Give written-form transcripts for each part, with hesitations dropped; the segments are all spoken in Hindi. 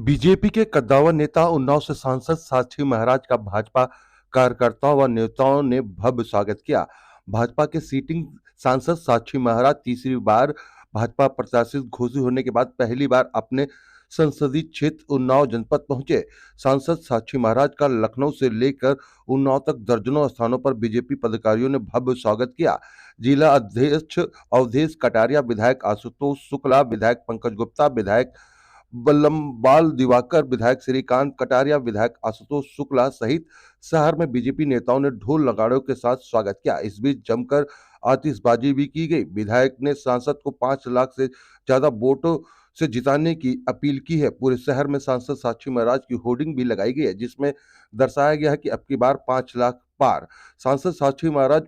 बीजेपी के कद्दावर नेता उन्नाव से सांसद साक्षी महाराज का भाजपा कार्यकर्ताओं व नेताओं ने भव्य स्वागत किया। भाजपा के सीटिंग सांसद साक्षी महाराज तीसरी बार भाजपा प्रत्याशी घोषित होने के बाद पहली बार अपने संसदीय क्षेत्र उन्नाव जनपद पहुंचे। सांसद साक्षी महाराज का लखनऊ से लेकर उन्नाव तक दर्जनों स्थानों पर बीजेपी पदाधिकारियों ने भव्य स्वागत किया। जिला अध्यक्ष अवधेश कटारिया, विधायक आशुतोष शुक्ला, विधायक पंकज गुप्ता, विधायक बल्लमबाल दिवाकर, विधायक श्रीकांत कटारिया, विधायक आशुतोष शुक्ला सहित शहर में बीजेपी नेताओं ने ढोल नगाड़ों के साथ स्वागत किया। इस बीच जमकर आतिशबाजी भी की गई। विधायक ने सांसद को 5 लाख से ज्यादा वोटों से जिताने की अपील की है। पूरे शहर में सांसद साक्षी महाराज की होर्डिंग भी लगाई गई है, जिसमें दर्शाया गया है कि अब की बार 5 लाख पार। सांसद साक्षी महाराज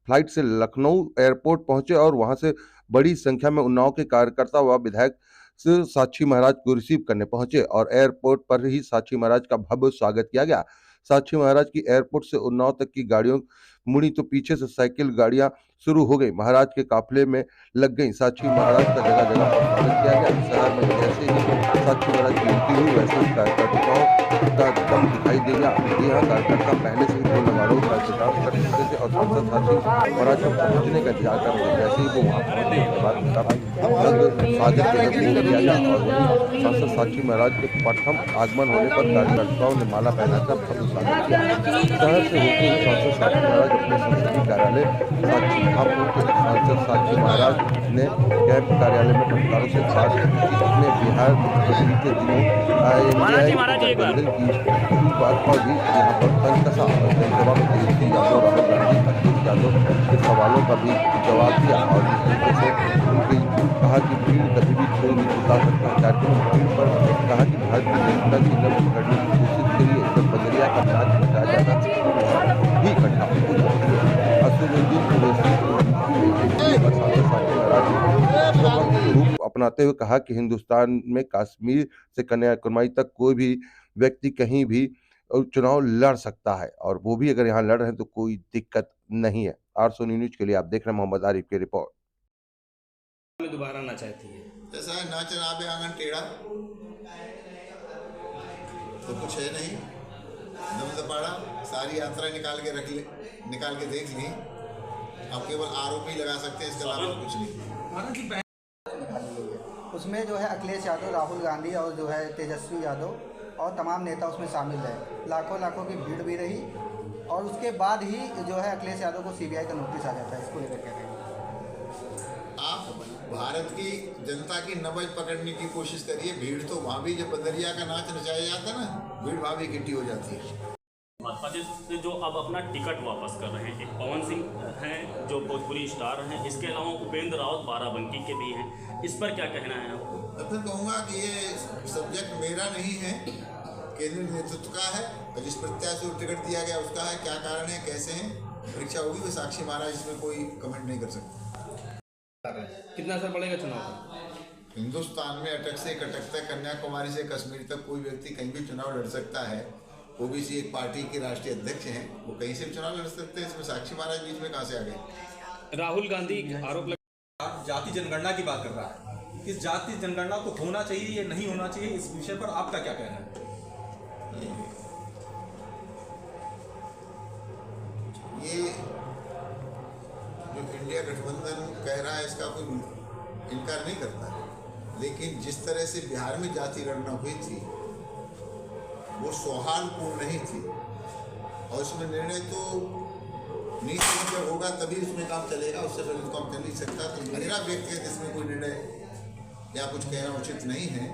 फ्लाइट से लखनऊ एयरपोर्ट पहुंचे और वहां से बड़ी संख्या में उन्नाव के कार्यकर्ता व विधायक से साक्षी महाराज को रिसीव करने पहुंचे और एयरपोर्ट पर ही साक्षी महाराज का भव्य स्वागत किया गया। साक्षी महाराज की एयरपोर्ट से उन्नाव तक की गाड़ियों मुड़ी तो पीछे से साइकिल गाड़ियां शुरू हो गई, महाराज के काफिले में लग गई। साक्षी महाराज का जगह जगह पर स्वागत किया गया। शहर में जैसे ही साक्षी महाराज की एंट्री हुई वैसे ही कार्यकर्ताओं का दम दिखाई देगा। यहाँ कार्यकर्ता पहले से ही ढोल नगाड़ों का इंतजार कर रहे थे और सांसद साक्षी महाराज को पहुंचने का इंतजार कर रहे थे। जैसे ही वो वहां पहुंचने के बाद उनका स्वागत किया गया और सांसद साक्षी महाराज के प्रथम आगमन होने पर कार्यकर्ताओं ने माला पहनाकर भव्य स्वागत किया। शहर से होते हुए सांसद साक्षी महाराज अपने संसदीय कार्यालय साक्षी धाम पहुंचे। सांसद साक्षी महाराज ने कैंप कार्यालय में पत्रकारों से बात की। अपने बिहार मुख्यमंत्री के दिनों गठबंधन की शुरुआत पर भी यहाँ पर तंग कसा और जनसभा में तेजस्वी यादव, राहुल गांधी, अखिलेश यादव के सवालों का भी जवाब दिया और इस तरीके से उनकी कहा कि भीड़ कभी भी कोई नहीं जुटा सकता। कार्यक्रम भीड़ पर कहा कि भारतीय जनता की नब्ज पकड़ने की कोशिश के लिए जब बदरिया का नाच बजाया जाता है तो वहाँ भी इकट्ठा हो जाती है। रूप अपनाते हुए कहा कि हिंदुस्तान में कश्मीर से कन्याकुमारी तक कोई भी व्यक्ति कहीं भी चुनाव लड़ सकता है और वो भी अगर यहाँ लड़ रहे हैं तो कोई दिक्कत नहीं है। R सोनी न्यूज के लिए आप देख रहे हैं मोहम्मद आरिफ की रिपोर्ट। में दोबारा ना चाहती है ऐसा है, नाच नाबे आंगन टेढ़ा तो कुछ है नहीं। दमदपाड़ा सारी यात्रा निकाल के देख ली। अब केवल आरोप ही लगा सकते हैं, इसके अलावा कुछ नहीं। उसमें जो है अखिलेश यादव, राहुल गांधी और जो है तेजस्वी यादव और तमाम नेता उसमें शामिल है। लाखों लाखों की भीड़ भी रही और उसके बाद ही जो है अखिलेश यादव को CBI का नोटिस आ जाता है। इसको लेकर के आप भारत की जनता की नब्ज पकड़ने की कोशिश करिए। भीड़ तो वहाँ भी जब बदरिया का नाच नचाया जाता है ना, भीड़ वहाँ भी इकट्ठी हो जाती है। भाजपा से जो अब अपना टिकट वापस कर रहे हैं, एक पवन सिंह हैं जो भोजपुरी स्टार हैं, इसके अलावा उपेंद्र रावत बाराबंकी के भी हैं। इस पर क्या कहना है आपको? मैं फिर कहूँगा कि ये सब्जेक्ट मेरा नहीं है, केंद्रीय नेतृत्व का है और जिस प्रत्याशी को टिकट दिया गया उसका है। क्या कारण है, कैसे हैं, परीक्षा होगी। वो साक्षी महाराज इसमें कोई कमेंट नहीं कर सकते। कितना असर पड़ेगा चुनाव का? हिंदुस्तान में अटक से कटक तक, कन्याकुमारी से कश्मीर तक कोई व्यक्ति कहीं भी चुनाव लड़ सकता है। ओबीसी एक पार्टी के राष्ट्रीय अध्यक्ष हैं, वो कहीं से भी चुनाव लड़ सकते हैं। इसमें साक्षी महाराज बीच में कहाँ से आ गए? राहुल गांधी आरोप जाति जनगणना की बात कर रहा है। इस जाति जनगणना को होना चाहिए या नहीं होना चाहिए, इस विषय पर आपका क्या कहना है? ये जो इंडिया गठबंधन कह रहा है इसका कोई इनकार नहीं करता है, लेकिन जिस तरह से बिहार में जाति गणना हुई थी वो सौहार्दपूर्ण नहीं थी और उसमें निर्णय तो नीति में जब होगा तभी उसमें काम चलेगा, उससे पहले तो काम चल नहीं सकता। तो मेरा व्यक्तिगत इसमें कोई निर्णय या कुछ कहना उचित नहीं है।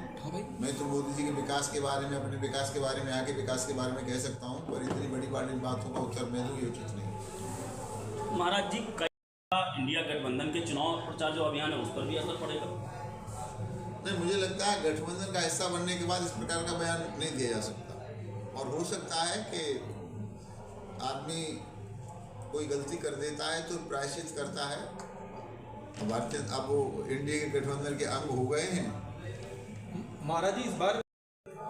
मैं तो मोदी जी के विकास के बारे में, अपने विकास के बारे में, आगे विकास के बारे में कह सकता हूँ, पर इतनी बड़ी बातों का उत्तर मैं दूँ ये उचित नहीं। महाराज जी, इंडिया गठबंधन के चुनाव प्रचार जो अभियान है उस पर भी असर पड़ेगा? नहीं, मुझे लगता है गठबंधन का हिस्सा बनने के बाद इस प्रकार का बयान नहीं दिया जा सकता और हो सकता है कि आदमी कोई गलती कर देता है तो प्रायश्चित करता है। अब वो इंडिया के गठबंधन के अंग हो गए हैं। महाराज जी, इस बार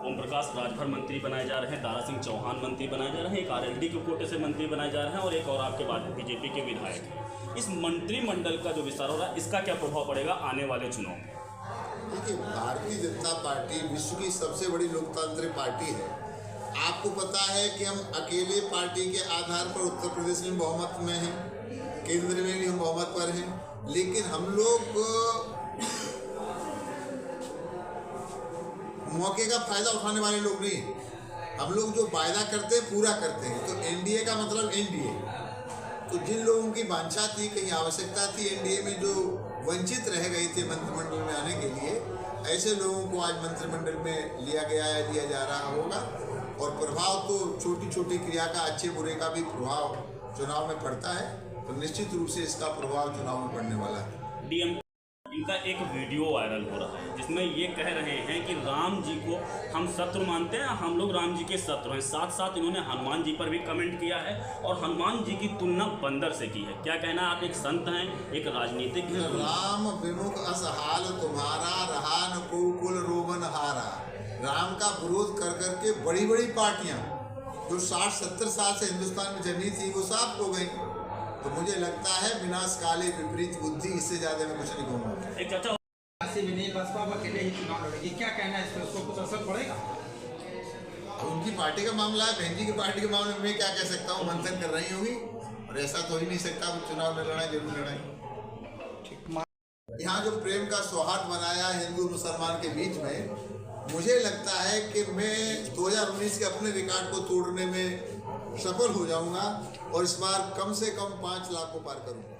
ओम प्रकाश राजभर मंत्री बनाए जा रहे हैं, दारा सिंह चौहान मंत्री बनाए जा रहे हैं, एक RLD के कोटे से मंत्री बनाए जा रहे हैं और एक और आपके बाद बीजेपी के विधायक। इस मंत्रिमंडल का जो विस्तार हो रहा है, इसका क्या प्रभाव पड़ेगा आने वाले चुनाव में? देखिए, भारतीय जनता पार्टी विश्व की सबसे बड़ी लोकतांत्रिक पार्टी है। आपको पता है कि हम अकेले पार्टी के आधार पर उत्तर प्रदेश में बहुमत में हैं, केंद्र में भी हम बहुमत पर हैं, लेकिन हम लोग मौके का फायदा उठाने वाले लोग नहीं हैं। हम लोग जो वायदा करते हैं पूरा करते हैं। तो एनडीए का मतलब एनडीए। तो जिन लोगों की वांछा थी, कहीं आवश्यकता थी एनडीए में, जो वंचित रह गए थे मंत्रिमंडल में आने के लिए, ऐसे लोगों को आज मंत्रिमंडल में लिया गया है, लिया जा रहा होगा। और प्रभाव तो छोटी छोटी क्रिया का, अच्छे बुरे का भी प्रभाव चुनाव में पड़ता है। तो निश्चित रूप से इसका प्रभाव चुनाव में पड़ने वाला है। डीएम इनका एक वीडियो वायरल हो रहा है जिसमें ये कह रहे हैं कि राम जी को हम शत्रु मानते हैं, हम लोग राम जी के शत्रु हैं। साथ साथ इन्होंने हनुमान जी पर भी कमेंट किया है और हनुमान जी की तुलना बंदर से की है। क्या कहना है, आप एक संत हैं, एक राजनीतिक हैं। राम विमुख असहाल तुम्हारा, रहा न को कुल रोमन हारा। राम का विरोध कर करके बड़ी बड़ी पार्टियां जो 60-70 साल से हिंदुस्तान में जमी थी वो साफ हो गई। तो मुझे लगता है विनाश काले विपरीत बुद्धि, इससे ज्यादा मैं कुछ नहीं कहूँगा। एक चाचा बसपा अकेले ही चुनाव लड़ेगी, क्या कहना है इस पर, उसको कुछ असर पड़ेगा? अब उनकी पार्टी का मामला है, बहन जी की पार्टी के मामले में मैं क्या कह सकता हूँ, मंथन कर रही होगी और ऐसा तो ही नहीं सकता चुनाव न लड़ाई, जरूर लड़ाई। यहाँ जो प्रेम का सौहार्द बनाया हिंदू मुसलमान के बीच में, मुझे लगता है कि मैं 2019 के अपने रिकॉर्ड को तोड़ने में सफल हो जाऊंगा और इस बार कम से कम 5 लाख को पार करूंगा।